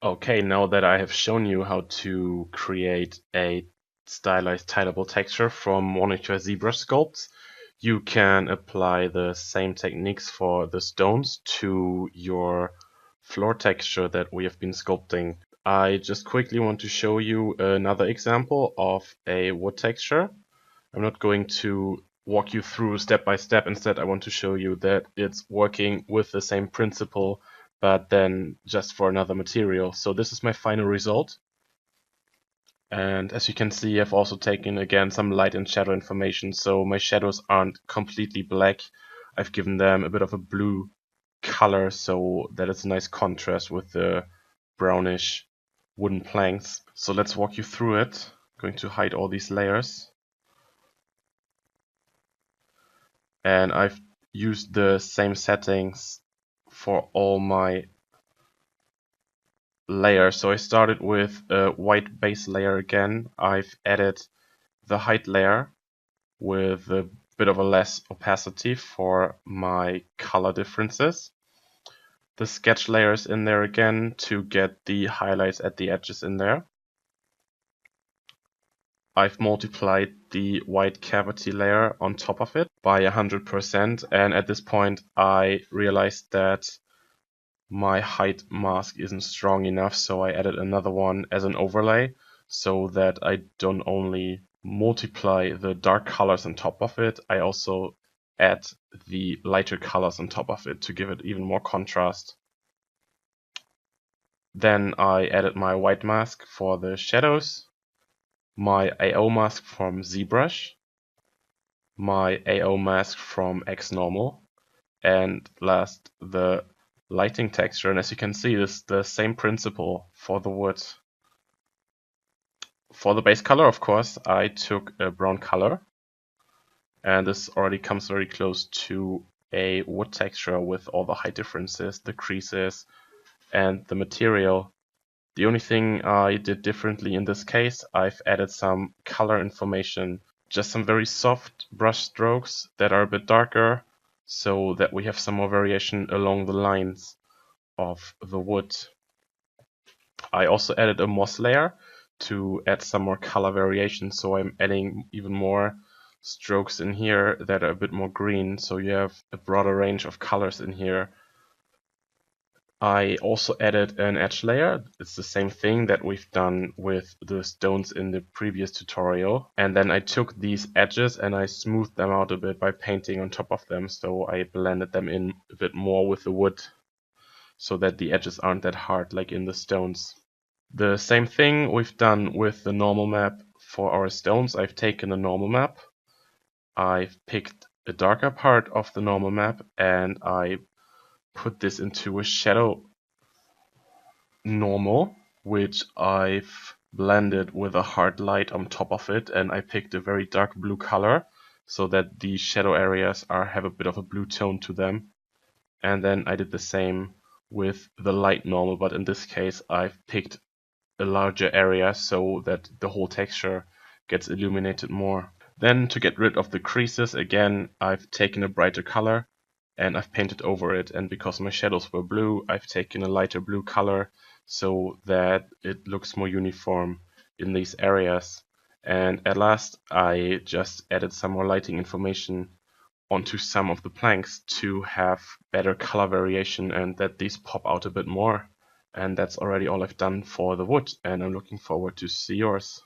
Okay, now that I have shown you how to create a stylized tileable texture from one of your ZBrush sculpts, you can apply the same techniques for the stones to your floor texture that we have been sculpting. I just quickly want to show you another example of a wood texture. I'm not going to walk you through step by step. Instead, I want to show you that it's working with the same principle, but then just for another material. So this is my final result. And as you can see, I've also taken again some light and shadow information. So my shadows aren't completely black. I've given them a bit of a blue color so that it's a nice contrast with the brownish wooden planks. So let's walk you through it. I'm going to hide all these layers. And I've used the same settings for all my layers. So I started with a white base layer again. I've added the height layer with a bit of a less opacity for my color differences. The sketch layer is in there again to get the highlights at the edges in there. I've multiplied the white cavity layer on top of it by 100%, and at this point I realized that my height mask isn't strong enough, so I added another one as an overlay so that I don't only multiply the dark colors on top of it, I also add the lighter colors on top of it to give it even more contrast. Then I added my white mask for the shadows, my AO mask from ZBrush, my AO mask from XNormal, and last the lighting texture. And as you can see, this is the same principle for the wood. For the base color, of course, I took a brown color, and this already comes very close to a wood texture with all the height differences, the creases, and the material. The only thing I did differently in this case, I've added some color information, just some very soft brush strokes that are a bit darker, so that we have some more variation along the lines of the wood. I also added a moss layer to add some more color variation, so I'm adding even more strokes in here that are a bit more green, so you have a broader range of colors in here. I also added an edge layer. It's the same thing that we've done with the stones in the previous tutorial. And then I took these edges and I smoothed them out a bit by painting on top of them. So I blended them in a bit more with the wood so that the edges aren't that hard like in the stones. The same thing we've done with the normal map for our stones. I've taken a normal map. I've picked a darker part of the normal map and I put this into a shadow normal, which I've blended with a hard light on top of it, and I picked a very dark blue color so that the shadow areas have a bit of a blue tone to them. And then I did the same with the light normal, but in this case I've picked a larger area so that the whole texture gets illuminated more. Then to get rid of the creases, again I've taken a brighter color and I've painted over it, and because my shadows were blue, I've taken a lighter blue color so that it looks more uniform in these areas. And at last I just added some more lighting information onto some of the planks to have better color variation and that these pop out a bit more. And that's already all I've done for the wood, and I'm looking forward to see yours.